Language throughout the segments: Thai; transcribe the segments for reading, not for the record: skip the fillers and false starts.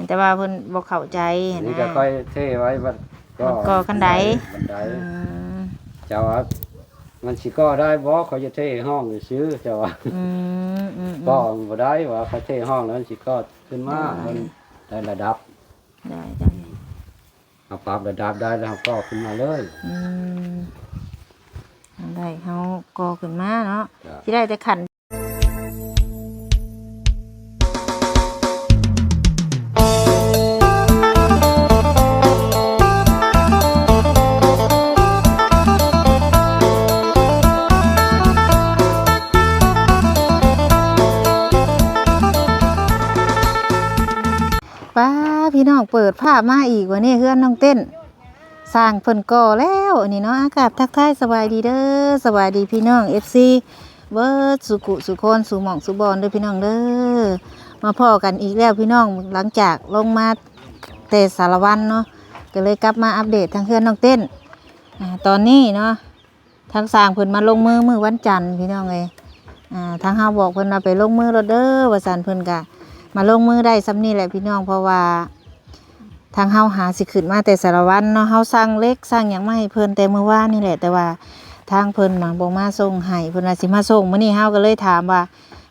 แต่ว่าเพิ่นบ่เข้าใจนะนี่ก็ค่อยเทไว้บัดก็คันใดบันไดเจ้าว่ามันสิก็ได้บ่เขาจะเทห้องซื้อเจ้าว่าก็บ่ได้ว่าเขาเทห้องแล้วมันสิก็ขึ้นมามันได้ระดับได้เอาปรับระดับได้แล้วก็ขึ้นมาเลยได้เฮาก็ขึ้นมาเนาะสิได้แต่ขันป้าพี่น้องเปิดภาพมาอีกว่านี่เฮือนน้องเต้นสร้างเพิ่นก่อแล้วอันนี้เนาะอากาศทักทายสบายดีเด้อสบายดีพี่น้อง FC เบิดสุขุสุคนสุหม่องสุบอนเด้อพี่น้องเด้อมาพ้อกันอีกแล้วพี่น้องหลังจากลงมาแต่สารวันเนาะก็เลยกลับมาอัปเดตทางเฮือนน้องเต้นตอนนี้เนาะทางสร้างเพิ่นมาลงมือวันจันทร์พี่น้องเอ้ยทางเฮาบอกเพิ่นว่าไปลงมือแล้วเด้อว่าซั่นเพิ่นก็มาลงมือได้ซ้ำนี่แหละพี่น้องเพราะว่าทางเฮาหาสิขึ้นมาแต่สารวันเนาะเฮาสั่งเล็กสั่งหยังมาให้เพิ่นแต่เมื่อวานนี่แหละแต่ว่าทางเพิ่นมาบ่มาส่งให้เพิ่นว่าสิมาส่งมื้อนี้เฮาก็เลยถามว่า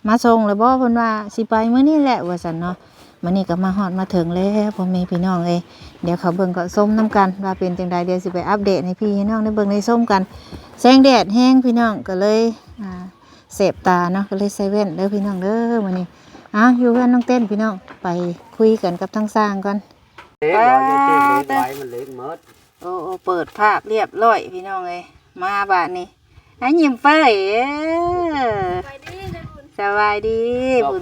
มาส่งแล้วบ่เพิ่นว่าสิไปมื้อนี้แหละว่าซั่นเนาะมื้อนี้ก็มาฮอดมาถึงแล้วพ่อแม่พี่น้องเอ้ยเดี๋ยวเขาเบิ่งก็ส้มน้ำกันว่าเป็นจังใดเดี๋ยวสิไปอัปเดตให้พี่ให้น้องได้เบิ่งได้ส้มกันแสงแดดแห้งพี่น้องก็เลยเสพตาเนาะก็เลยใส่แว่นเด้อพี่น้องเด้อมื้อนี้อยู่กันน้องเต้นพี่น้องไปคุยกันกับทางสร้างก่อนมันเล็กมดโอ้เปิดภาพเรียบร้อยพี่น้องเลยมาบ้านนี้ยิ้มเฟ้ยสบายดีบุญ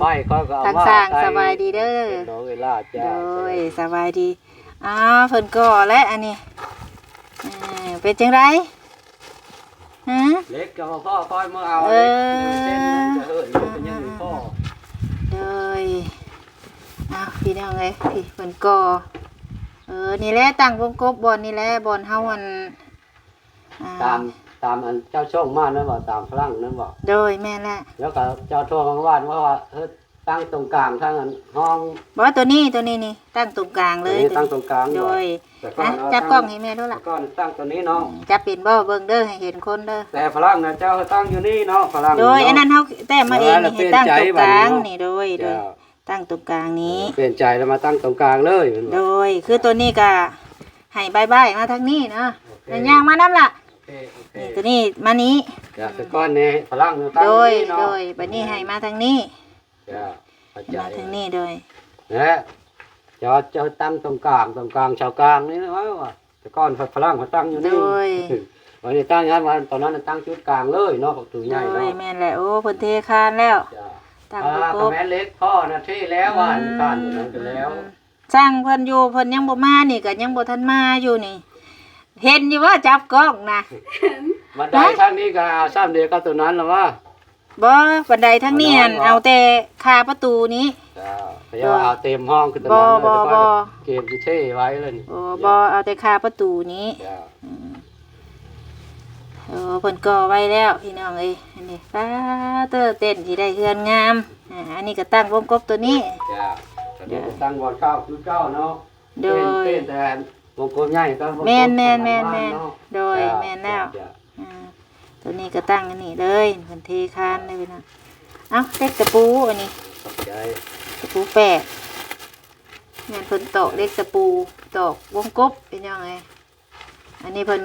ทางสร้างสบายดีเด้อโดยสบายดีเพิ่นก่อและอันนี้เป็นจังไรเล็กกับพ่อคอยมาเอาเล็กเส้นจะเหินเป็นยังพ่อเลยพี่น้องเลยพี่เพิ่นก่อนี่แหละตั้งวงกบบอลนี่แหละบอลเฮามันตามอันเจ้าช่องมานั่นบอกตามพลังนั่นบอกโดยแม่แหละแล้วก็เจ้าทั่วบางวานว่าตั้งตรงกลางทั้งอันห้องบอกว่าตัวนี้นี่ตั้งตรงกลางเลยตั้งตรงกลางโดยจับกล้องให้แม่ด้วยล่ะก้อนตั้งตัวนี้เนาะจับเป็นบ่เบิ่งเด้อให้เห็นคนเด้อแต่พลังนะเจ้าตั้งอยู่นี่เนาะพลังโดยอันนั้นเฮาแต่มาเองนี่ให้ตั้งตรงกลางนี่โดยตั้งตรงกลางนี้เปลี่ยนใจแล้วมาตั้งตรงกลางเลยโดยคือตัวนี้ก็ให้บายมาทางนี้เนาะย่างมาน้ำล่ะนี่ตัวนี้มานี้แต่ก้อนนี้พลังโดยบัดนี้ให้มาทางนี้มาทางนี้โดยเนี่ยจะตั้งตรงกลางชาวกลางนี่นะว่าแต่ก้อนพลังเขาตั้งอยู่นี่วันนี้ตั้งงั้นวันตอนนั้นตั้งชุดกลางเลยเนาะตัวใหญ่เนาะแม่นแหละโอ้เพิ่นเทคานแล้วตั้งปุ๊บแม่เล็กพ่อนะเทแล้วว่าการนั้นกันแล้วสร้างเพิ่นอยู่เพิ่นยังบ่มานี่ก็ยังบ่ทันมาอยู่นี่เห็นอยู่ว่าจับกล้องนะบันไดทางนี้ก็ซ้ำเดียวกับตัวนั้นหรอวะบ่บันไดทางนี้เอาแต่คาประตูนี้เดี๋ยวเอาเต็มห้องคือตัวนั้นเลยเกมที่เท่ไว้เลยบ่เอาแต่คาประตูนี้เพิ่นก่อไว้แล้วพี่น้องเอ้ยอันนี้ป้าเต้นสิได้เฮือนงามอันนี้ก็ตั้งวงกบตัวนี้เดี๋ยวตั้งบอลเก้าชุดเก้าเนาะโดยเป็นแต่วงกลมใหญ่ก็แม่นโดยแม่นแล้วตัวนี้ก็ตั้งอันนี้เลยเป็นเทคานเลยนะเล็กตะปูอันนี้ตะปูแปะแม่นเพิ่นตอกเล็กตะปูตอกวงกบเป็นยังไงอันนี้เพิ่น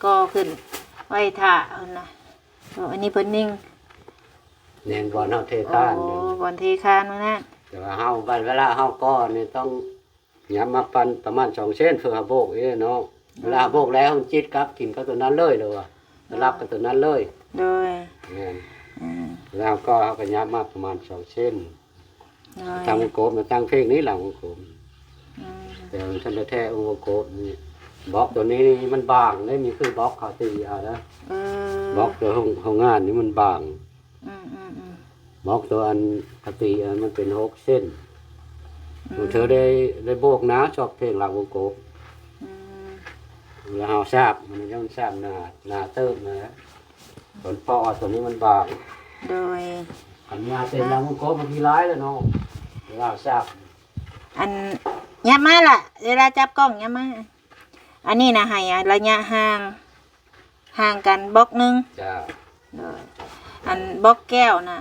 ก่อขึ้นไว้ท่าเพิ่นนะอันนี้เพิ่นนิ่งแนงบอลเฮาเทคานบอลเทคานมื้อนั้นแต่ว่าเฮาบัดเวลาเฮาก่อนี่ต้องย้ำมาปันประมาณ2เซนเพื่อโบกเนาะเวลาโบกแล้วจิตครับกินกับตัวนั้นเลยเลยว่ะรับกับตัวนั้นเลยโดยแล้วก็เขาก็ย้ำมาประมาณ2เซนทำวงกลมมาตั้งเพลงนี้หลังวงกลมแต่ท่านแท้วงกลมนี่บล็อกตัวนี้มันบางได้มีคือบล็อกเขาตีนะบล็อกตัวห้องงานนี่มันบางบล็อกตัวอันปกติมันเป็น6เส้นเธอได้โบกนะชอบเพลงหลังวงกลมแล้วเอาทราบมันยังทราบนาเติมนะผลพอตัวนี้มันบางโดยอันนี้เส้นหลังวงกลมมันทีร้ายเลยเนาะแล้วทราบ อันยับมาล่ะเวลาจับกล้องยับมาอันนี้นะให้ระยะห่างกันบล็อกหนึง จ้า โดยอันบล็อกแก้วน่ะ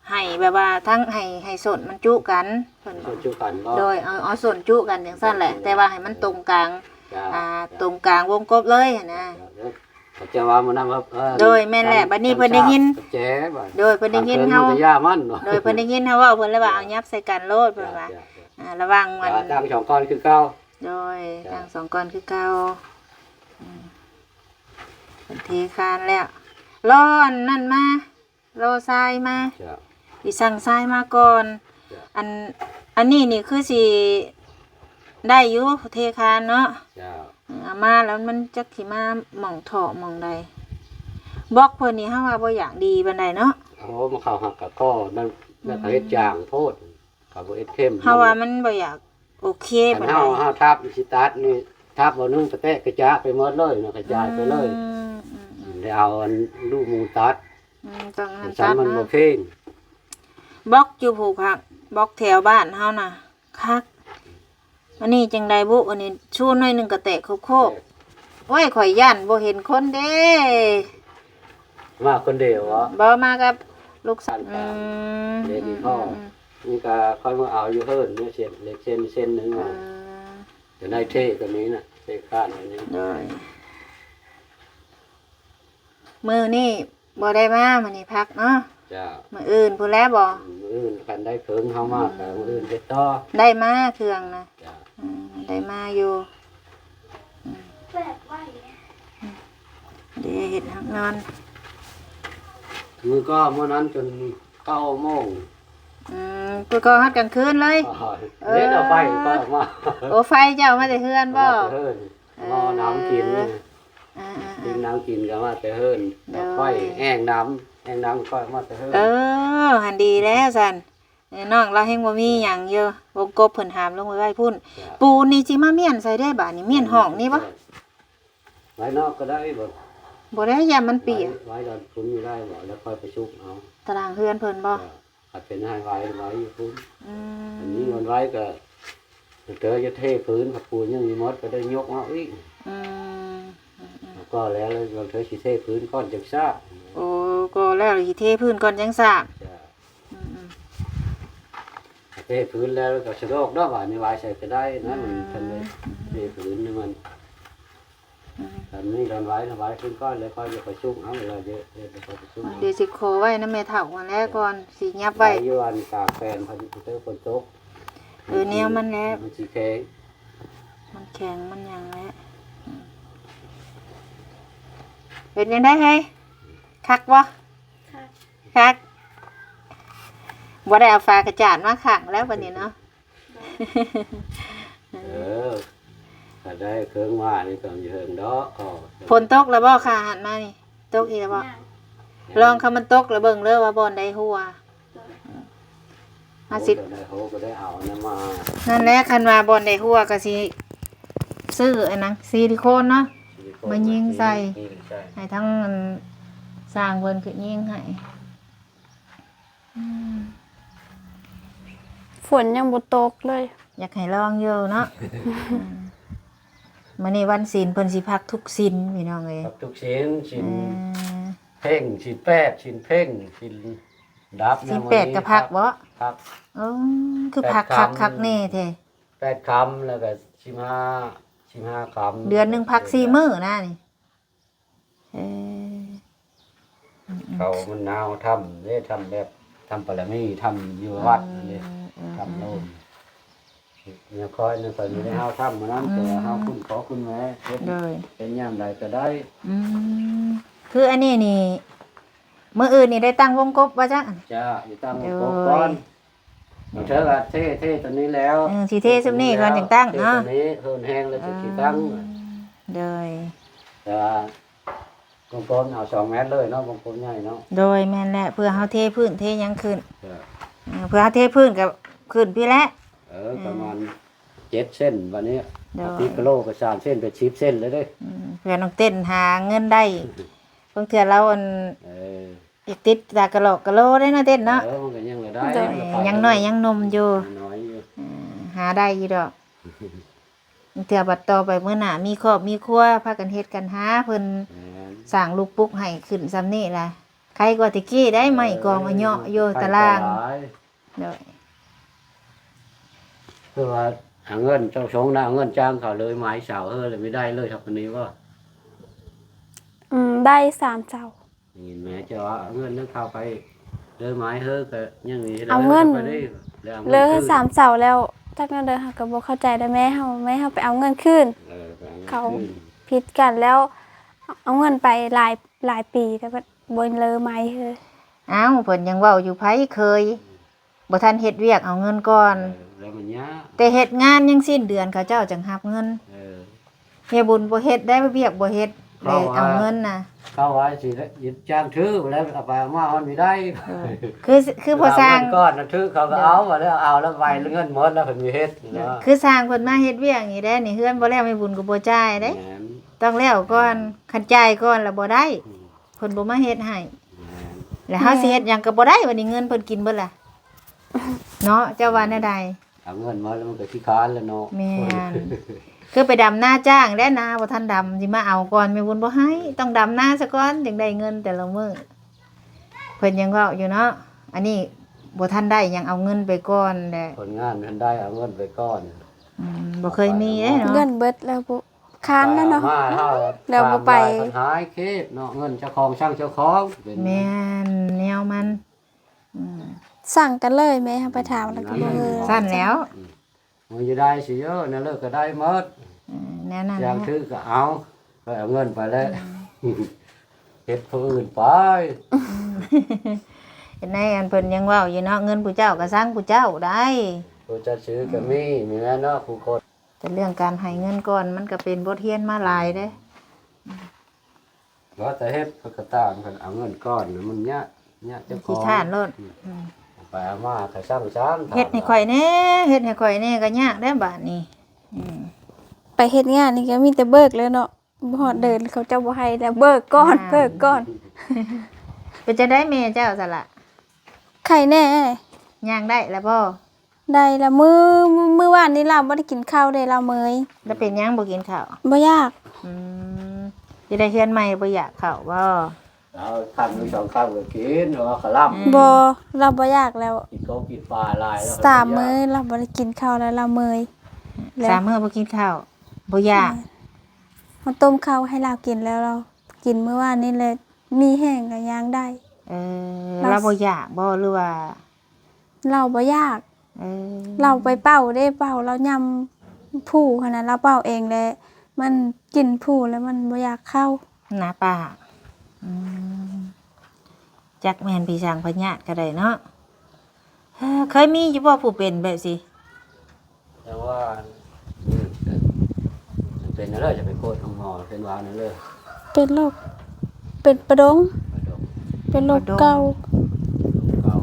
ให้แบบว่าทั้งให้ส่วนมันจุกันเพิ่น ส่วนจุกันบ่ โดยเอาส่วนจุกันอย่างสั้นแหละ แต่ว่าให้มันตรงกลาง จ้า ตรงกลางวงกบเลยหั่นนะ เขาจะว่ามันนำครับ โดยแม่นแหละบัดนี้เพิ่นได้ยิน แจ๋บ่ โดยเพิ่นได้ยินเฮา ตย่ามันเนาะ โดยเพิ่นได้ยินเฮาเว้าเพิ่นเลยว่าเอายับใส่กันโลดเพิ่นว่าระวังมัน ตั้งสองก้อนคือเก้า โดยทางสองก้อนคือเก่าเป็นเทคานแล้วรออันนั่นมารอทรายมา จ้า สิสั่งทรายมาก่อน จ้ะ อันนี้นี่คือสิได้อยู่เทคานเนาะ จ้า เอามาแล้วมันจักสิมาหม่องเถาะหม่องใดบล็อกเพิ่นนี่เฮาว่าบ่อยากดีปานใดเนาะ โอ้มาเข้าหักกับข้อนั่นแล้วก็เฮ็ดจางโพดกับบ่เฮ็ดเข้ม เฮาว่ามันบ่อยากโอเค คั ปาน น ใด เฮาทับสิตัดนี่ทับบ่นึงตะแตะกระจาไปหมดเลยเนาะกระจายไปเลย ได้เอาอันลูกหมูตัด ต้องนั่น ฉั ตั น ด มันบ่ นะ เพ่ง บล็อกอยู่ผูกหักบล็อกแถวบ้านเฮาน่ะคักอันนี้จังไดบุอันนี้ชูหน่อยหนึงก็แตกโคกๆโอ้ยข่อยย่านบ่เห็นคนเด้ มาคนเดียวเหรอ บ่มากับลูกสาว เด็กอีพ่อนี่ก็ค่อยมาเอาอยู่เฮิ่นเนี่ยเส้นเล็กเส้นหนึงอ่ะจะได้เท่ตัวนี้น่ะเท่ก้านอันนี้ โดยมื้อนี้บ่ได้มามื้อนี้พักเนาะ จ้า มื้ออื่นพุ่นแล้วบ่ มื้ออื่นกันได้เพิ่งเฮามากแต่มื้ออื่นเฮ็ดต่อ ได้มาเครื่องนะ จ้า ได้มาอยู่เดี๋ยวเฮ็ดหักนอน มือก็มื้อนั้นจน9 โมง กูก็ฮัดกลางคืนเลย เด็ดเอาไปก็ออกมา โอ้ไฟเจ้ามาแต่เฮือนบ่ มาแต่เฮิ่นหม้อน้ำกินนี่ อ่า กินน้ำกินก็มาแต่เฮิ่นค่อยแห้งน้ำก็มาแต่เฮิ่น หันดีแล้วสันน้องเราเฮงบ่มีหยังเยอะวงกบเพิ่นหามลงไว้ไว้พุ่น ปูนนี่สิมาเมียนใส่ได้บาดนี่เมียนห้องนี่บ่ ไว้นอกก็ได้บ่ บ่ได้ยามมันเปียก ไว้ตอนคุณอยู่ได้บ่แล้วค่อยไปชุบเอา ตารางเฮือนเพิ่นบ่ อาจเป็นให้ไว้อยู่คุณ อื อัน ม นี้มันไว้ก็เจอจะเทพื้นกับปูนยังมีมดก็ได้ยกเอาอีก อืม ก็แล้วเราเธอสิเทพื้นก้อนจังซ่า โอ้ก็แล้วสิเทพื้นก่อนจังสร้าง จ้ะ อืม เทพื้นแล้วก็สะดวกเนาะว่านี่ไว้ใส่ก็ได้นะมันทำเลยเทพื้นนี่มันตอนนี้เราไว้พื้นก้อนแล้วค่อยจะไปชุบเอาเวลาเยอะเดี๋ยวไปชุบ เดี๋ยวสิขอไว้นำแม่เฒ่าก่อนแล้วก่อนสิยับ ไว้ ไว้ อยู่อันตากแฟนพันเตอร์ฝนตก แนวมันแล้ว มันสิแข็ง มันแข็งมันหยังแล้วเป็นยังได้เฮ้ยคักบ่คักบ่ได้เอาฟ้ากระจาดมาขังแล้วบัดนี้เนาะ ก็ได้เครื่องว่านี่ก็อยู่เฮิงดอกก็ ฝนตกแล้วบ่ค่ะหันมานี่ตกอีกแล้วบ่ลองคำมันตกแล้วเบิ่งเด้อว่าบ่อนใดหัวอาสิ ได้โหก็ได้เอานะมา นั่นแหละคันว่าบ่อนใดหัวก็สิซื้ออันนั้นซิลิโคนเนาะ มายิงใส่ ให้ทั้งอันสร้างเพิ่นคือยิงให้ ฝนยังบ่ตกเลย อยากให้ลองอยู่เนาะมื้อนี้วันศีลเพิ่นสิพักทุกศีลพี่น้องเอ้ย ครับทุกชิ้นชิ้น เออ เพ่งชิ้นแปดชิ้นเพ่งชิ้นดับ ศีล8ก็พักบ่ พัก เออคือพักคักๆแน่แท้ 8 คำแล้วก็15 คำ เดือนหนึงพัก4มื้อนะนี่เออ เขามันนาวทำได้ทำแบบทำปรมีทำอยู่วัดนี่ทำโน่นเนี่ยคอยนั่นก็อยู่ในเฮาทำมานั้นแต่เฮาคุณขอคุณแม่เฮ็ด เลย เป็นยามใดก็ได้ อืมคืออันนี้นี่มื้ออื่นนี่ได้ตั้งวงกบว่าจัง จ้าอยู่ตั้ง โดย โกก่อนเธอก็เท่ตัวนี้แล้ว สิเทซุมนี้ก่อนจังตั้งเนาะ ตัวนี้เพิ่นแห้งแล้วสิตั้ง โดย แต่ว่ากลมๆเอา2 เมตรเลยเนาะกลมๆใหญ่เนาะ โดยแม่นแหละเพื่อเฮาเทพื้นเทหยังขึ้น จ้ะ เพื่อเฮาเทพื้นกับขึ้นพี่แหละ ประมาณ7 เส้นวันนี้ โดย 10 กิโลก็3 เส้นเป็น10 เส้นเลยเด้ เพื่อน้องเต้นหาเงินได้บางเทื่อเราอัน เออ อีกติดตากะโหลกกะโลได้เนาะเต้นเนาะ มันก็ยังได้ ยังน้อยยังหนมอยู่ น้อยอยู่ ห หาได้อยู่ดอกเทื่อบัดต่อไปมื้อหน้ามีครอบมีครัวพากันเฮ็ดกันหาเพิ่น แม่น สร้างลูกปุ๊กให้ขึ้นซำนี้ล่ะใครกว่าตะกี้ได้ไม้กองอะเหาะอยู่ตาราง ไปหลย เด้อ คือว่าหาเงินเจ้าสงนะเอาเงินจ้างเขาเลยไม้เสาเลยไม่ได้เลยครับคนนี้ว่า ได้3เจ้า นี่แม่จะว่าเอาเงินนึกเข้าไปเลยไม้ก็ยังมี เอาเงิน ไปได้แล้วเอา เหลือ คืน 3เจ้าแล้วจักนั้นเด้อค่ะก็บ่เข้าใจได้แม่เฮาไปเอาเงินคืน ไปองิน เขา คืน ผิดกันแล้วเอาเงินไปหลายปีแต่ว่าบ่เลยไหมเฮ้ย อ้าวเพิ่นยังเว้าอยู่ไผเคยบ่ทันเฮ็ดเวียกเอาเงินก่อน แล้วมันยาก แต่เฮ็ดงานยังสิ้นเดือนเขาเจ้าจังรับเงิน เออ เฮียบุญบ่เฮ็ดได้เวียกบ่เฮ็ดเลยเอาเงินน่ะ เข้าไว้สิแล้วยึดจ้างถือแล้วเอาไปเอามาเอาไม่ได้ คือพอสร้าง เเงินก้อนนะถือเขาก็เอาแล้วเอาแล้วไปเงินหมดแล้วเพิ่นมีเฮ็ดเนาะ คือสร้างเพิ่นมาเฮ็ดเวียกอย่างนี้ได้นี่เฮือนบ่แล้วไม่บุญก็บ่จ่ายเด้ แม่น ต้องแล้วก่อนคันจ่ายก่อนแล้วบ่ได้เพิ่นบ่มาเฮ็ดให้ แม่น แล้วเฮาสิเฮ็ดหยังก็บ่ได้วันนี้เงินเพิ่นกินเบิดล่ะเนาะเจ้าว่าแนวใด เอาเงินมาแล้วมันก็ขี้ค้านแล้วเนาะ แม่น คือไปดำนาจ้างและนาบ่ทันดำสิมาเอาก่อนแม่บุญบ่ให้ต้องดำนาซะก่อนถึงได้เงินแต่ละมื้อเพิ่นยังเว้าอยู่เนาะอันนี้บ่ทันได้ยังเอาเงินไปก่อนแหละ ผลงานมันได้เอาเงินไปก้อน บ่เคยมีเด้เนาะ เงินเบิดแล้วบ่ค้านแล้วเนาะ มาเฮา แล้วบ่ไป หายเคสเนาะเงินเจ้าของช่างเจ้าของเป็น แม่นแนวมันอืม สั่งกันเลยแม่เฮาไปถามแล้วก็บ่เออ สั้นแล้ว มันจะได้สิเยอะนะเลิกก็ได้หมด แนวนั้น อยาก นะ ถือก็เอาก็เอาเงินไปแล้วเฮ็ดผู้อื่นไป เห็นไหมอันเพิ่นยังเว้าอยู่เนาะเงินผู้เจ้าก็สร้างผู้เจ้าได้ ผู้จะซื้อก็มีแม่เนาะผู้คน แต่เรื่องการให้เงินก่อนมันก็เป็นบทเรียนมาหลายเด้ ว่าแต่เฮ็ดเพิ่นก็ต่างกันเอาเงินก้อนน่ะมันยากเจ้าขอ ขี้ ง ท่านโลด ไปเอามาก็ซ้ำๆ เฮ็ดให้ข่อยแหน่เฮ็ดให้ข่อยแหน่ก็ยากได้บาดนี้ ไปเฮ็ดงานนี่ก็มีแต่เบิกเลยเนาะบ่ฮอดเดินเขาเจ้าบ่ให้แล้วเบิกก่อนเบิกก่อน เป็นจะได้แม่เจ้าซะละ ไข่แน่ ย่างได้แล้วบ่ ได้ละมื้อวานนี้เราบ่ได้กินข้าวได้เราเมย แล้วเป็นหยังบ่กินข้าว บ่ยาก อืมจะได้เฮือนใหม่บ่อยากข้าวบ่ เอาคันมีสองข้าวก็กินเอาขลับ บ่เราบ่ยากแล้ว กินเขากินปลาลายแล้ว สามมื้อเราบ่ได้กินข้าวแล้วเราเมยแล้ว สามมื้อบ่กินข้าวบ่อยาก มันต้มข้าวให้เรากินแล้วเรากินมื้อวานนี้เลยมีแห้งก็ย่างได้ เราบ่อยากบ่หรือว่า เราบ่ยาก เออ เราไปเป่าได้เป่าเรายำผู้ขนาดเราเป่าเองเลยมันกินผู้แล้วมันบ่อยากเข้า หน้าปากจักแม่นพี่ช่างพญาติก็ได้เนาะเคยมีอยู่บ่ผู้เป็นแบบสิ แต่ว่าเป็นอะไรจะไปโคตรของหมอเป็นวาวนั่นเลย เป็นโรคเป็นประดง กระดก เป็นโรคเก่า เก่า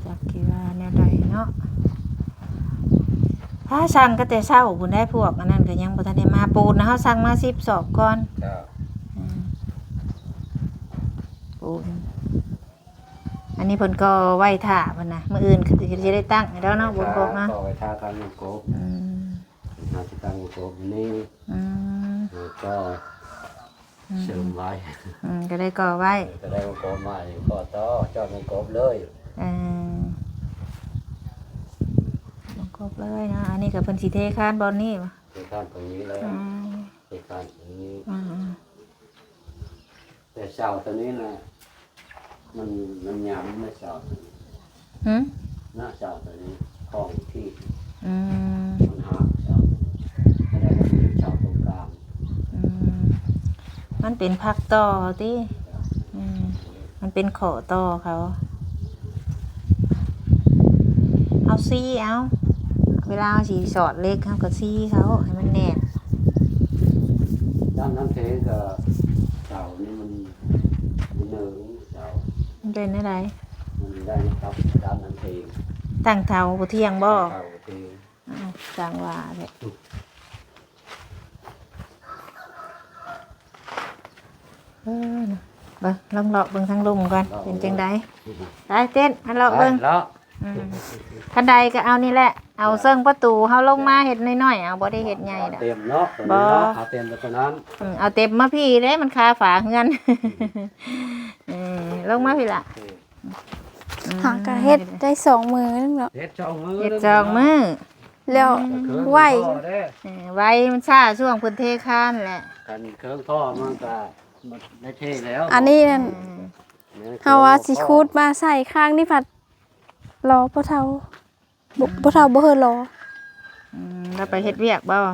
จักกี่ว่าแนวใดเนาะถ้าสั่งก็แต่เช้าพุ่นได้พวกอันนั้นก็ยังบ่ทันได้มาปูนนะเฮาสั่งมา10 ศอกก่อน เจ้า ปูนอันนี้เพิ่นก็ไว้ท่าเพิ่นน่ะมื้ออื่นคือสิได้ตั้งให้แล้วเนาะบุญบอกเนาะ ก็ไปทากันมันโกบ อืม หาที่ตั้งมันโกบนี่ อืม ก็เสริมไว้ ก็ได้ก่อไว้ ก็ได้มันโกบมาก็ต่อจอดมันโกบเลย เออลงครบเลยนะอันนี้ก็เพิ่นสิเทคานบอลนี่ว่ะ ที่ข้างตรงนี้แล้ว อืม ที่ข้างตรงนี้ อืม แต่เสาตัวนี้นะมันยาวไม่เสา หืม หน้าเสาตัวนี้ของที่ อืม มันหักเสาไม่ได้มันเป็นเสาตรงกลาง อืมมันเป็นพักต่อติมันเป็นขอต่อเขา เอาซี่เอาเวลาเอาสีสอดเล็กเขาก็ซี่เขาให้มันแน่น ด้านนั้นเทก็เสานี่มันเนื้อเสา มันเป็นอะไร มันได้นะครับด้านนั้นเท ตั้งเท้าบ่เที่ยงบ่ เสาเท อ้าวสร้างว่าแหละเออนะ เบิ่งลองเลาะเบิ่งทางลุมก่อนเป็นจังไดได้เต้นอันเลาะเบิ่ง แล้ว คันใดก็เอานี่แหละเอาเซิงประตูเฮาลงมาเฮ็ดน้อยๆเอาบ่ได้เฮ็ดใหญ่ดอก เต็มเนาะ บ่ เอาเต็มแล้วก็นั้น เอาเต็มมาพี่เด้มันคาฝาเฮือนลงมาพี่ล่ะ หาก็เฮ็ดได้2มื้อนึงเนาะ เฮ็ดจองมือ เฮ็ดจองมือ แล้วไหว ไว้มันช้าช่วงเพิ่นเทคานแหละ กันเครื่องท่อมันก็ได้เท่แล้ว อันนี้นั่นเฮาว่าสิคูดมาใส่ข้างนี่ผัดรอบ่เท่าบ่เท่าบ่เฮิดรอ แล้วไปเฮ็ดเวียกบ่ รอ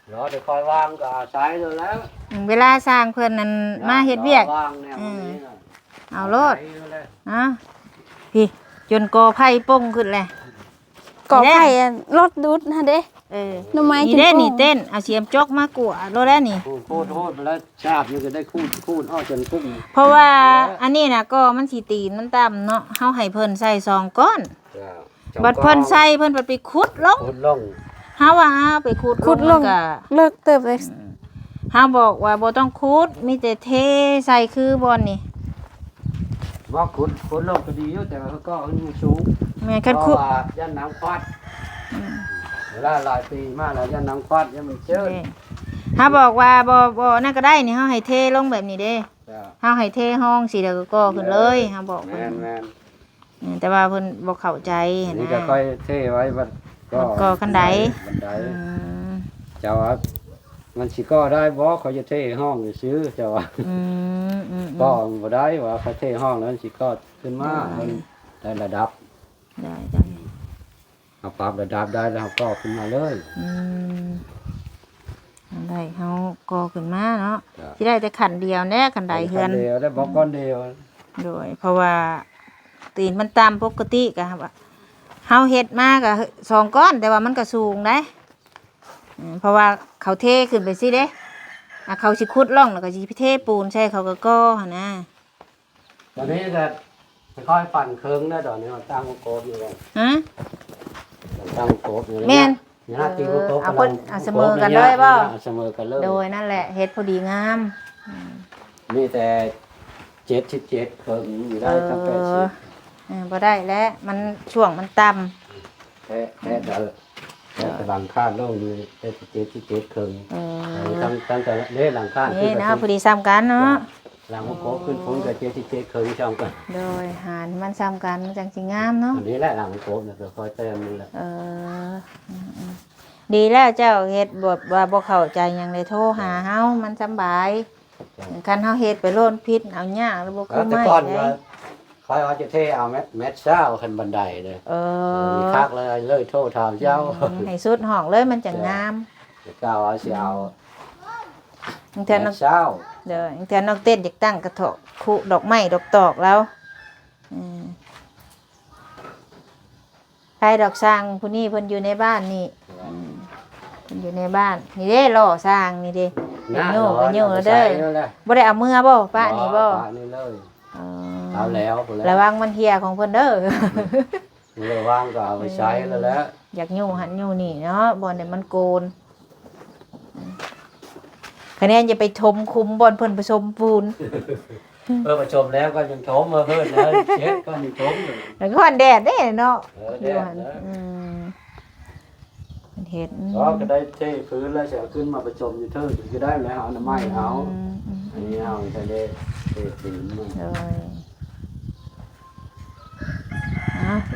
เดี๋ยวคอยวางก็ใช้เลยแล้ว เวลาสร้างเพิ่นนั่นมาเฮ็ดเวียก วางแนวนี้น่ะ เอาโลดนะพี่จนกอไผ่ป่งขึ้นแหละ ก่อไผ่อะรถดูดนะเด้ หน่อไม้ นี่ กิน เด้ โป่ง นี่เต้นเอาเสียมจกมากวโลดแล้วนี่ คูดไปแล้วชาบนี่ก็ได้คูดอ้อจนพุ่ง เพราะว่าอันนี้น่ะก็มันสิตีนมันต่ำเนาะเฮาให้เพิ่นใส่2ก้อนบัดเพิ่นใส่เพิ่นไปขุดลง คูดลง เฮาว่าไปขุด ขุดลง ก็ เลิกเติบเลย เฮาบอกว่าบ่ต้องขุดมีแต่เทใส่คือบอนนี่ ว่าคูดลงก็ดีอยู่แต่ว่าก็มันสูง แม่น เพ คัน ราะ ขุด ว่าย่านน้ำควัดเวลาหลายปีมาแล้วย่านน้ำควัดย่านมันเจิด เฮาบอกว่าบ่นั่นก็ได้นี่เฮาให้เทลงแบบนี้เด้เฮาให้เทห้องสิเดี๋ยวก็ก่อขึ้นเลยเฮาบอก แม เพิ่น นแมน แต่ว่าเพิ่นบ่เข้าใจ อัน นะ นี้จะค่อยเท่ไว้บัด ก่อกันได บันได อืม เจ้าว่ามันสิก็ได้บ่เขาจะเท่ห้องซื้อเจ้าว่า อืม ก็บ่ได้ว่าเขาเท่ห้องแล้วมันสิก็ขึ้นมามันได้ระดับ ได้ เอาปรับระดับได้แล้วก็ขึ้นมาเลย อืมได้เฮาก่อขึ้นมาเนาะ จ้ะ สิได้แต่ขันเดียวแน่ขันใดเฮือน เดียวได้บอกก้อนเดียว โดยเพราะว่าตีนมันตามปกติก็ว่าเฮาเฮ็ดมาก็2ก้อนแต่ว่ามันก็สูงได้เพราะว่าเขาเทขึ้นไปสิเด้เขาสิขุดร่องแล้วก็สิเทปูนใช่เขาก็ก่อหั่นนะ ตอนนี้ก็ค่อยปั่นเคิงได้ตอนนี้มันตั้งโกบอยู่เลย ฮะ ตั้งโกบอยู่เลย แม่น เนี่ยตีโกบ เอาคนเอาเสมอกันเลยบ่ เสมอกันเลย โดยนั่นแหละเฮ็ดพอดีงาม มีแต่7เคิงอยู่ได้ตั้ง80 บ่ได้แล้วมันช่วงมันต่ำ แค่แต่หลังคาโล่งอยู่แต่7เคิงตั้งแต่เล่หลังคา นี่นะพอดีซ้ำกันเนาะ หลังโกบขึ้นฟุ้งกับ7เคิงช่องกัน โดยหารมันซ้ำกันมันจังสิงามเนาะ อันนี้แหละหลังโกบเนี่ยก็ค่อยเติมนี่แหละ ดีแล้วเจ้าเฮ็ดบทว่าบ่เข้าใจหยังเลยโทรหาเฮามันสำบายคันเฮาเฮ็ดไปโลนพิษเอายากแล้วบ่คือ แต่ ไม่ ก่อน ได้ ค่อยเอาจะเทเอาแมทเช้าขึ้นบันไดเลย มีคักเลยโทษถามเจ้า ให้สุดห้องเลยมันจะงาม เจ้าเอาสิเอา บางเทื่อ แม น้อง ทเช้า เด้อบางเทื่อน้องเต้นอยากตั้งกระเถาะคุดอกไม้ดอกตอกแล้วใครดอกสร้างผู้นี้เพิ่นอยู่ในบ้านนี่เพิ่นอยู่ในบ้านนี่เด้ล่อสร้างนี่เด้โยกก็โยกแล้วเด้อบ่ได้เอามือบ่ป้านี่บ่ ป้านี่เลยเอาแล้ว ระวังมันเหี่ยของเพิ่นเด้อ ระวังก็เอาไปใช้แล้วแหละ อยากอยู่หันอยู่นี่เนาะบอลเนี่ยมันโกนคะแนนอย่าไปชมคุมบอลเพิ่นผสมปูน ประชมแล้วก็ยังชมมาเพิ่นแล้วเช็ดก็ยังชมอยู่ แล้วก็แดดเด้เนาะ แด อยู่ ด หัน นะ มันเห็ด ก็ได้เทพื้นแล้วเสียขึ้นมาประชมอยู่เทิงก็ได้แล้วเอาน้ำไม้เอาอันนี้เอาจะได้เทพื้นมัน เลย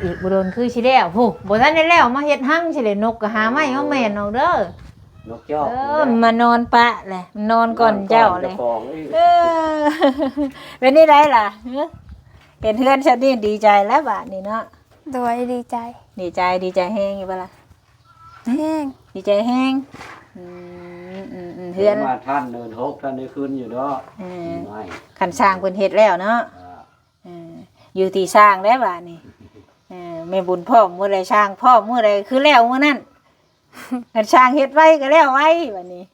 อีกบุโดนคือสิแล้วโหบ่ทันได้แล้วมาเฮ็ดหั่งสิเลยนกก็หาไม้เอาแม่นเอาเด้อน กจอก มานอนปะแหละนอนก่อนเจ้าเลย ของ เป็นนี่ได้ล่ะเห็นเพื่อนฉันนี่ดีใจแล้วบาดนี่เนาะ โดยดีใจ ดีใจแห้งอยู่ปะล่ะ แห้ง ดีใจแห้งเพื่อน มาท่านเนินหกท่านได้ขึ้นอยู่เนาะไม่ ขันสร้างเพิ่นเฮ็ดแล้วเนาะอยู่ที่สร้างแล้วบาดนี่แม่บุญพ่อมื้อใดสร้างพ่อมื้อใดคือแล้วมื้อนั้นขันสร้างเฮ็ดไว้ก็แล้วไว้บัดนี้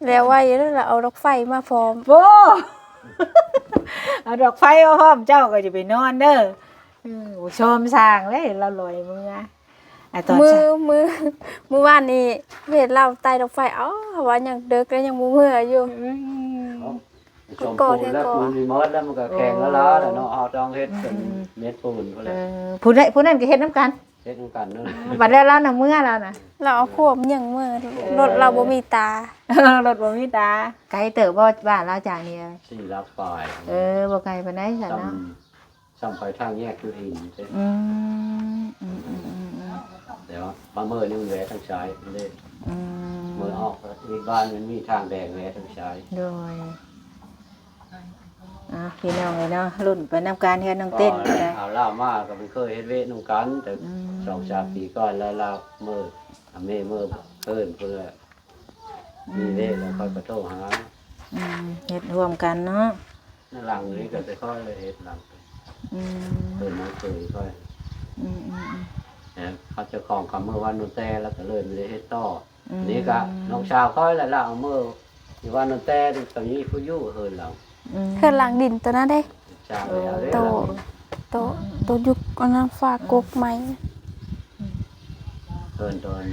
แล้วไว้แล้วเราเอารถไฟมาพร้อม โบ เอาดอกไฟมาพร้อมเจ้าก็จะไปนอนเด้อชมสร้างเลยเราลอยมือตอน มือวานนี้เห็นเราใต้รถไฟเอ้าว่ายังเด็กแล้วยังมืออยู่ ชมปูนแล้วปูนมีมดแล้วมันก็แข็งแล้วล้าแล้วเนาะเอาต้องเฮ็ดเป็นเม็ดปูนก็เลย ผู้นั้นก็เฮ็ดน้ำกัน เฮ็ดกันเนาะ บัดแล้วเราน่ะเมื่อเราน่ะ เราเอาควบยังมือรถเราบ่มีตา รถบ่มีตาไกลเติบบ่บ้านเราจากนี่ สี่รับปลาย บ่ไกลปานใดซั่นเนาะ ซ้ำไปทางแยกคืออิน อืม เดี๋ยวมาเมื่อนี่มันแหวทางซ้ายมันเลย อืม เมื่อออกอีกบ้านมันมีทางแดงแหวทางซ้าย โดยพี่น้องเลยเนาะรุ่นไปนำการเฮ็ดน้องเต้นก็ได้ เอาล่ามากก็ไม่เคยเฮ็ดเวทนำกันแต่2-3 ปีก่อนแล้วลาเมื่อเมื่อเพิ่นเพื่อมีเวทแล้วค่อยไปโทรหา เฮ็ดร่วมกันเนาะ หลังนี้ก็จะค่อยเฮ็ดหลังเพิ่นมาเคยค่อยเขาจะของคำเมื่อวันนู้นแต่แล้วก็เลยไม่ได้เฮ็ดต่อนี่ก็น้องชาวค่อยแล้วเอาเมื่อวันนู้นแต่ตอนนี้ผู้อยู่เฮินเรา เฮือนหลังดินตัวนั้นเด้ ชาวแล้ว โตยุคอันนั้นฝากกกใหม่ เฮินตอน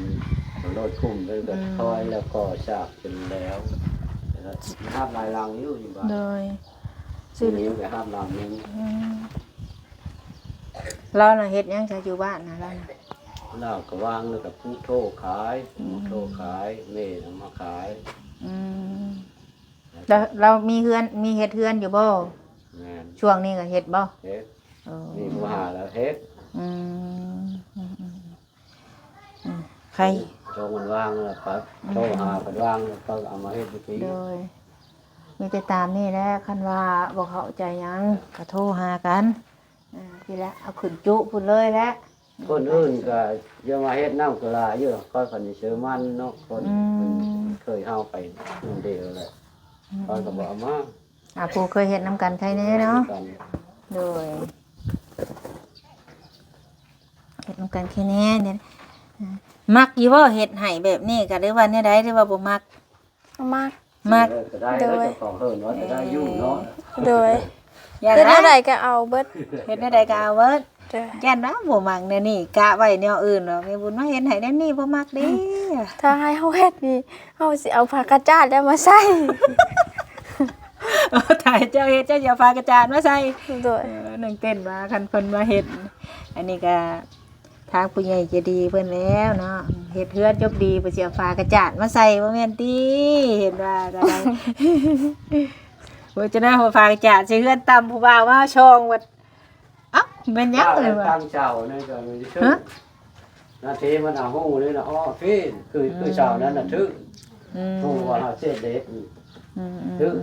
รถคุ้มเลยก็ค่อยแล้วก็ฉากจนแล้วห้ามลายลังอยู่บ้าน โดย ซื้อนี้ก็ห้ามลังนึง เราน่ะเฮ็ดหยังจะอยู่บ้านนะเราน่ะ เราก็วางแล้วก็ผู้โทขายเม่นมาขาย แล้วเรามีเฮ็ดเฮือนอยู่บ่ งาน ช่วงนี้ก็เฮ็ดบ่ เฮ็ดมีผู้หาแล้วเฮ็ด ใคร โจงมันวางแล้วก็โทหาเพิ่นวางแล้วก็เอามาเฮ็ดอีกที โดยมีแต่ตามนี่แหละคันว่าบ่เข้าใจหยังก็โทรหากันทีละเอาขึ้นจุพุ่นเลยแหละ คนอื่นก็อย่ามาเฮ็ดน้ำกะลาอยู่ก็เพิ่นสิซื้อมันเนาะคนเคยเฮาไปนั่นเดียวแหละเพิ่นก็บ่เอามา ผู้เคยเฮ็ดนํกันใครแน่เนาะโดยเฮ็ดนํกันแค่แน่เนี่ยมักอยู่บ่เฮ็ดให้แบบนี้ก็หรือว่าแนวใดหรือว่าบ่มัก มาก มัก ก็ได้แล้วเจ้าของเฮินว่าจะได้อยู่เนาะ โดย อย่า เฮ็ด นะ อะไรก็เอาเบิด เฮ็ดแนวใดก็เอาเบิด เด้อ แก่นว่าบ่มักแนวนี้กะไว้แนวอื่นดอกแม่บุญมาเฮ็ดให้แนวนี้บ่มักเด้ ถ้าให้เฮาเฮ็ดนี่เฮาสิเอาผ้ากระจาดแล้วมาใส่ ถ่ายเจ้าเฮ็ดเจ้าอย่าพากระจานมาใส่ โดย นึงเต้นว่าคันเพิ่นมาเฮ็ดอันนี้ก็ทางผู้ใหญ่ใจะดีเพิ่นแล้วเนาะเฮ็ดเฮือนจบดีบ่สิเอาฟ้ากระจาดมาใส่บ่แม่นติเห็นว่าก็ได้ บ่จะได้เอาฟ้ากระจาดใส่เฮือนต่ำผู้บ่าวมาช่องว่าเอ้าแม่นหยังเลยว่า ตั้งเจ้านี่ก็มีชื่อนาทีมันเอาหูนี่นะอ้อพี่คือเจ้านั้นน่ะทึกหูว่าเฮาเสียเด็ดทึก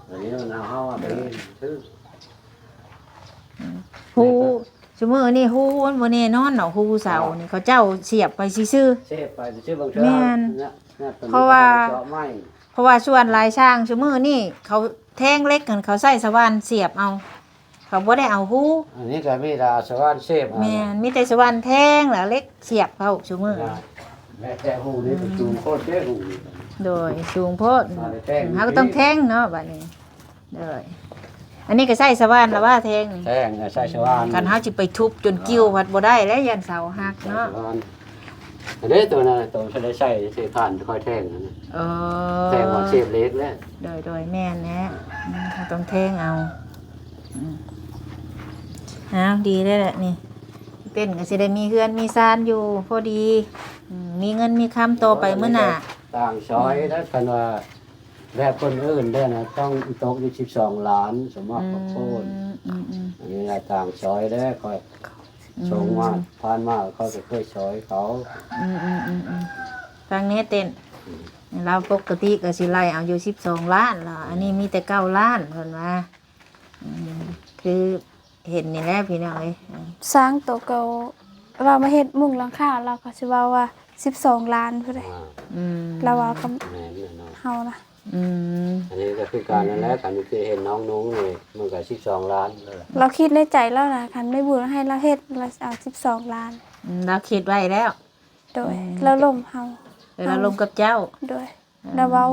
อันนี้มันเอาเฮาไปทึก ฮู้ซุมื้อนี้ฮู้มันบ่แน่นอนเนาะฮู้เสานี่เขาเจ้าเสียบไปซื่อ เสียไปชื่อบางเทื่อ แม่น เพ เพราะว่า เจาะไม้ ๆเพราะว่าส่วนหลายช่างซุมื้อนี้เขาแท่งเล็กกันเขาใส่สว่านเสียบเอาเขาบ่ได้เอาฮู้ อันนี้ก็มีดาสว่านเสียบ แม่นมีแต่สว่านแท่งแล้วเล็กเสียบเข้าซุมื้อ แม่แต่หูนี่เป็นจูงโคตรเด้หู โดยสูงโพด มาได้แท่ง เฮาก็ต้องแท่งเนาะบัดนี้โดยอันนี้ก็ใส่สว่านแล้วว่าแท่งนี่ แท่งใส่สว่าน กันเฮาสิไปทุบจนกิ้วพัดบ่ได้แล้วยันเสาหักเนาะ อันนี้ตัวนั้นตัวฉันได้ใช้เสียผ่านค่อยแท่งนั่นน่ะ เอ แท่งว่าเสียบเล็กแล้ว โดยแม่นแนะเฮาต้องแท่งเอาอ้าวดีได้แหละนี่เต้นก็สิได้มีเฮือนมีซานอยู่พอดีมีเงินมีคำโตไปมื้อหน้า ต่างซอยแล้วกันว่าแบบคนอื่นได้นะต้องตกอยู่12 ล้านสมมติขอโทษอันนี้นะต่างซอยแล้วค่อยชงมาผ่านมาเขาจะเคยซอยเขา ทางนี้เต้นเราปกติก็สิไล่เอาอยู่12 ล้านล่ะอันนี้มีแต่9 ล้านเพิ่นว่าคือเห็นนี่แหละพี่น้องเอ้ย สร้างโตเก่าเรามาเฮ็ดมุงหลังคาเราก็สิว่าว่า12 ล้านพุ่นเด้ เราว่ากับ แม่นี่เนาะ เฮานะ อันนี้ก็คือการนั่นแหละการที่เห็นน้องนุ้งนี่มันก็12 ล้านเลย เราคิดในใจแล้วนะคันไม่บุญให้เราเฮ็ดเราเอา12 ล้าน เราคิดไว้แล้ว โดยเราล่มเฮา เวลาลงกับเจ้า โดยเราเว้า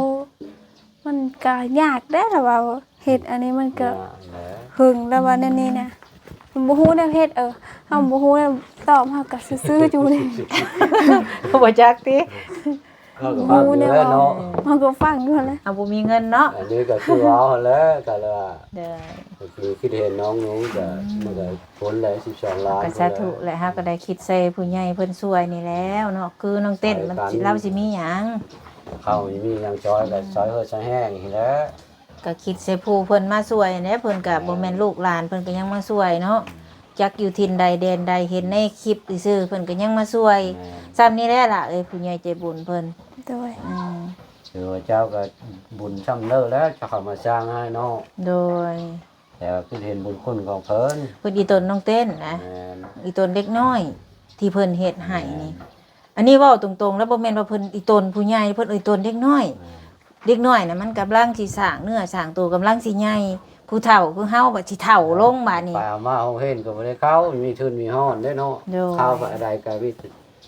มันก็ยากเด้อเราเว้าเฮ็ดอันนี้มันก็หึงแล้วว่าแนวนี้นะมันบ่ฮู้แนวเฮ็ดเฮาบ่ฮู้แนวตอบเฮาก็ซื่อๆอยู่นี่ บ่จักติ ก็ฟังอยู่แล้วเนาะ มันก็ฟังอยู่แล้ว เอาบ่มีเงินเนาะ อันนี้ก็คือเอาแล้วก็เลยว่า เด้อ ก็คือคิดเห็นน้องหนูจะมันก็ผลเลย12 ล้าน ก็สาธุแหละฮะก็ได้คิดใส่ผู้ใหญ่เพิ่นช่วยนี่แล้วเนาะคือน้องเต้นมันสิเราสิมีหยัง เขามียังจอยก็ซอยเฮอซอยแห้งอีกแล้ว ก็คิดใส่ผู้เพิ่นมาช่วยแหน่เพิ่นก็บ่แม่นลูกหลานเพิ่นก็ยังมาช่วยเนาะจักอยู่ถิ่นใดแดนใดเห็นในคลิปซื่อๆเพิ่นก็ยังมาช่วยซ้ำนี้แหละล่ะเอ้ยผู้ใหญ่ใจบุญเพิ่น โดย คือว่าเจ้าก็บุญช่ำเลิศแล้วจะเข้ามาสร้างให้เนาะ โดย แต่ว่าคิดเห็นบุญคุณของเพิ่น เพิ่นอีตนน้องเต้นนะ แม่น อีตนเด็กน้อย ที่เพิ่นเฮ็ดให้นี่ อันนี้เว้าตรงๆแล้วบ่แม่นว่าเพิ่นอีตนผู้ใหญ่เพิ่นอีตนเด็กน้อย เด็กน้อยน่ะมันกำลังสิสร้างเนื้อสร้างตัวกำลังสิใหญ่ผู้เฒ่าคือเฮาบัดสิเฒ่าลงบัดนี้ ไปเอามาโรงเรียนก็บ่ได้เข้ามีทุนมีห้อนได้เนาะ โดย เข้าไปอะไรก็มี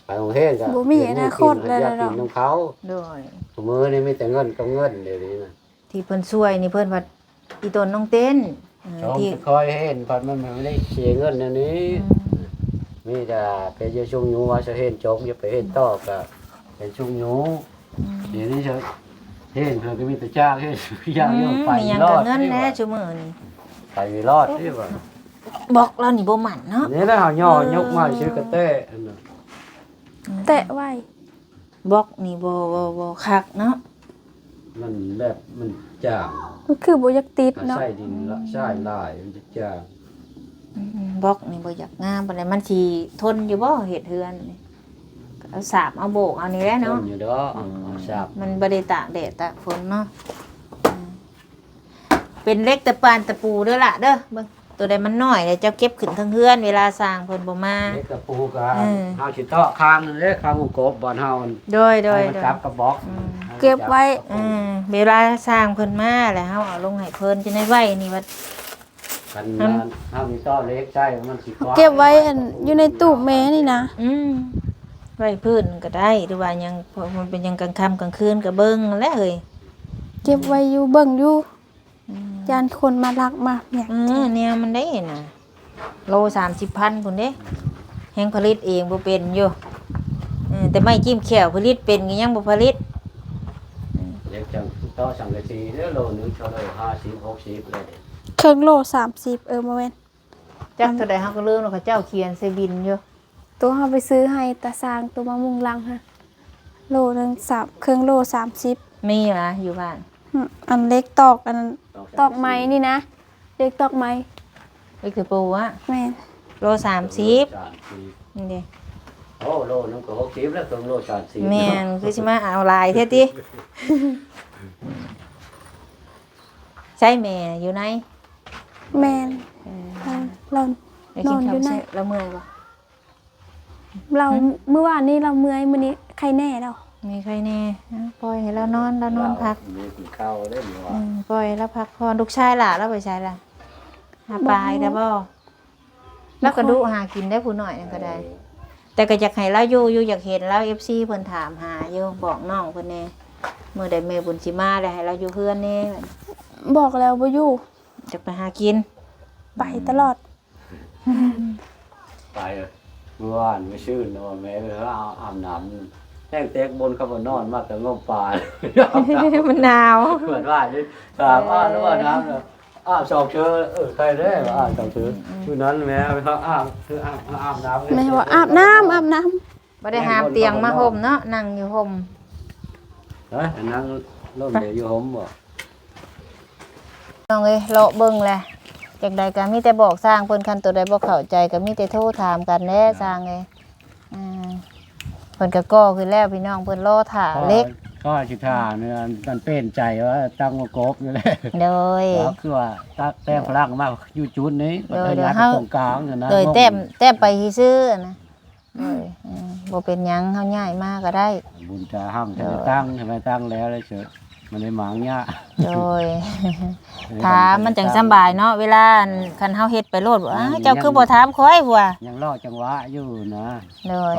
ไปโรงเรียนก็ บ่มีอนาคตเลย อยาก เนาะ กินของเขา โดย มือนี่มีแต่เงินกับเงินเดี๋ยวนี้นะ ที่เพิ่นช่วยนี่เพิ่นว่าอีตนน้องเต้นชม ที่ จะคอยเห็นพันมันไม่ได้เสียเงินอันนี้มีแต่ไปเยอะช่วงยูว่าจะเห็นจกอย่าไปเห็นต่อก็เป็นช่วงยูเดี๋ยวนี้จะเห็นเพื่อนก็มีแต่จ้างเห็นย่างโยมไป มีหยัง ร ก็ อด เงินแน่ชั่วมื้อนี้ ไปรอดที่ว่า บอกเรานี่บ่หมั่นเนาะ นี่นะย่อยกมาซื้อกระเต้อันนั้น แตะไว้ บอกนี่บ่คักเนาะ มันแบบมันจ้าง มันคือบ่อยากติดเนาะ ใส่ดินละใส่ลายมันจะจ้าง บอกนี่บ่อยากงามปานใดมันสิทนอยู่บ่เฮ็ดเฮือนนี่ก็เอาสาบเอาโบกเอานี่แหละ ต้ เนาะ นอยู่เด้อเอาทราบ มันบ่ได้ตากแดดตากฝนเนาะเป็นเล็กตะปานตะปูเด้อล่ะเด้อเบิ่งตัวใดมันน้อยเดี๋ยวเจ้าเก็บขึ้นทั้งเฮือนเวลาสร้างเพิ่นบ่มา เล็กกับปูกันเฮาสิเตาะคางนั่นเด้คางวงกบบ้านเฮา โดย ให้มันจับกระบอก เก็บไว้ เวลาสร้างเพิ่นมาแล้วเฮาเอาลงให้เพิ่นจะได้ไว้นี่ว่า กันนั้นเฮามีต้อเล็กใช่มันสิกว้าง เก็บไว้อันอยู่ในตู้แม่นี่นะ ไว้พื้นก็ได้หรือว่ายังเพราะมันเป็นยังกลางค่ำกลางคืนก็เบิ่งนั่นแหละเอ้ย เก็บไว้อยู่เบิ่งอยู่ยานคนมาลักมาเนี่ย เนี่ยมันได้น่ะโล30,000พุ่นเด้แฮงผลิตเองบ่เป็นอยู่แต่ไม่จิ้มแขวผลิตเป็นก็ยังบ่ผลิต เล็กจังต้อสังกะสีเด้อโลนึงเท่าไหร่50 60เลย เครื่องโล30บ่แม่น จักเท่าใดเฮาก็ลืมแล้วเขาเจ้าเขียนใส่บินอยู่ ตัวเฮาไปซื้อให้ตาสร้างตัวมะมุงลังฮะโลนึง3เครื่องโล30มีนะอยู่บ้าน อันเล็กตอกอันนั้นตอกไม้นี่นะเล็กตอกไม้ นี่คือปูอะ แม่น โล30นี่เด้ โอ้โลนึงก็60แล้วเครื่องโล30 แม่นคือสิมาเอาลายแท้ติใช่แม่อยู่ไหน แม่นเรา ได้กิน นอนอยู่ ข้าว ไหน เสร็จแล้วเมื่อยบ่ เราเมื่อวานนี้เราเมื่อยมื้อนี้ใครแน่เรา มีใครแน่ปล่อยให้แล้วนอนพัก มีกินข้าวได้บ่ว่า ปล่อยแล้วพักพรลูกชายล่ะแล้วไปใช้ล่ะหาปลาได้บ่แล้วก็ดุหากินได้ผู้หน่อยนั่นก็ได้ แต่ก็อยากให้เราอยู่อยากเห็นแล้ว FC เพิ่นถามหาอยู่บอกน้องเพิ่นแน่มื้อใดแม่บุญสิมาได้ให้เราอยู่เฮือนแน่ บอกแล้วบ่อยู่ จะไปหากิน ไปตลอด ไปเมื่อวานไปชื่นว่าแม่เออเอาอาบน้ำแห้งเต็กบนเขาบ่นอนมาแต่งมปลา มันหนาว เหมือนว่านี่ถามแล้วว่าน้ำเนาะสองเชื้อใครได้ว่าสองเชื้อชุดนั้นแม่ไปเขาคืออาบน้ำ แม่ว่าอาบน้ำ บ่ได้หามเตียงมาห่มเนาะนั่งอยู่ห่ม เฮ้ยนั่งร่มเดี๋ยวอยู่ห่มบ่ น้องเอ้ยเลาะเบิ่งแหละจักใดก็มีแต่บอกสร้างเพิ่นคันตัวใดบ่เข้าใจก็มีแต่โทรถามกันแน่สร้างเอ้ยเพิ่นก็ก่อขึ้นแล้วพี่น้องเพิ่นรอถ่าเล็ก ก็สิท่าเนี่ยมันเป็นใจว่าตั้งว่ากบอยู่เลย โดย คือว่าแต้มพลังมากอยู่จุดนี้มันย้ายไปตรงกลางนะ โดยแต้มไปซื่อๆนะบ่เป็นหยังเฮาย้ายมาก็ได้ บุญจะห้ามจะตั้งทำไมตั้งแล้วเลยเฉยมันได้หมางเนี่ย โดยถามมันจังสำบายเนาะเวลาคันเฮาเฮ็ดไปโลดว่าเจ้าคือบ่ถามข่อยว่า ยังรอจังหวะอยู่นะ โดย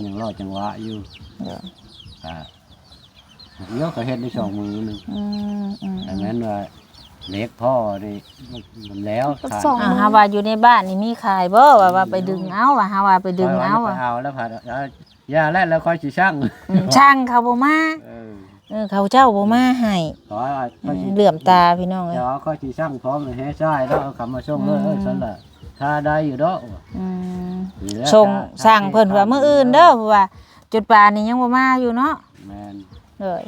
ยังรอจังหวะอยู่เยอะก็เฮ็ดได้2 มือนึงดังนั้นว่าเล็กพ่อนี่มันแล้ว เฮาว่าอยู่ในบ้านนี่มีขายบ่ว่าไปดึงเอาว่าเฮาว่าไปดึงเอา ไปเอาแล้วผัด อย่าแล้วค่อยสิช่าง ช่างเขาบ่มา เออ เขาเจ้าบ่มาให้ ขอว่าค่อยสิ เหลื่อมตาพี่น้องเอ้ย เดี๋ยวค่อยสิช่างพร้อมเลยแฮ่ใช่แล้วเอาคำมาส่งเลยซั่นล่ะถ้าได้อยู่ดอก อืม นี่แหละ ส่งสั่งเพิ่นว่ามื้ออื่นเด้อเพราะว่าจุดป่านนี้ยังบ่มาอยู่เนาะ แม่น เลย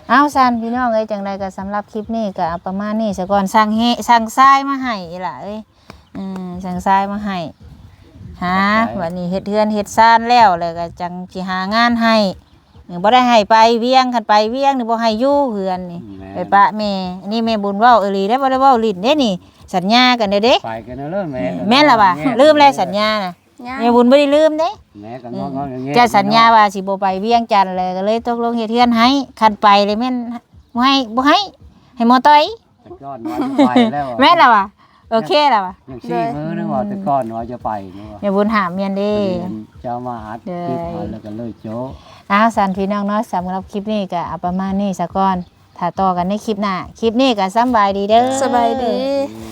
เอาซั่นพี่น้องเอ้ยจังไดก็สำหรับคลิปนี้ก็เอาประมาณนี้ซะก่อนสั่งทรายมาให้อีหล่ะเอ้ยสั่งทรายมาให้หาวันนี้เฮ็ดเฮือนเฮ็ดซ่านแล้วก็จังสิหางานให้บ่ได้ให้ไปเวียงคันไปเวียงนี่บ่ให้อยู่เฮือนนี่ ไปปะแม่อันนี้แม่บุญเว้าเอหลีได้บ่ได้เว้าลิ้นเด้นี่สัญญากันเด้เด้ ไปกันเด้อแม่ แม่นล่ะว่ะลืมแล้วสัญญาน่ะ ย่าง แม่บุญบ่ได้ลืมเด้ แม่ก็งอกๆอย่างเงี้ย จะสัญญาว่าสิบ่ไปเวียงจันทน์เลยก็เลยตกลงเฮ็ดเฮือนให้คันไปเลยแม่นบ่ให้หมอต้อย แต่ก่อนว่าจะไปแล้ว แม่นล่ะว่ะโอเคล่ะว่ะ ยังซี่มือนึงว่าแต่ก่อนว่าจะไปนึกว่า แม่บุญหามเมียนเด้ เจ้ามาอัดคลิปเอาแล้วก็เลยโจ๊ะ อ้าวสันพี่น้องเนาะสำหรับคลิปนี้ก็เอาประมาณนี้ซะก่อนถ้าต่อกันในคลิปหน้าคลิปนี้ก็สำบายดีเด้อ สบายดี อืม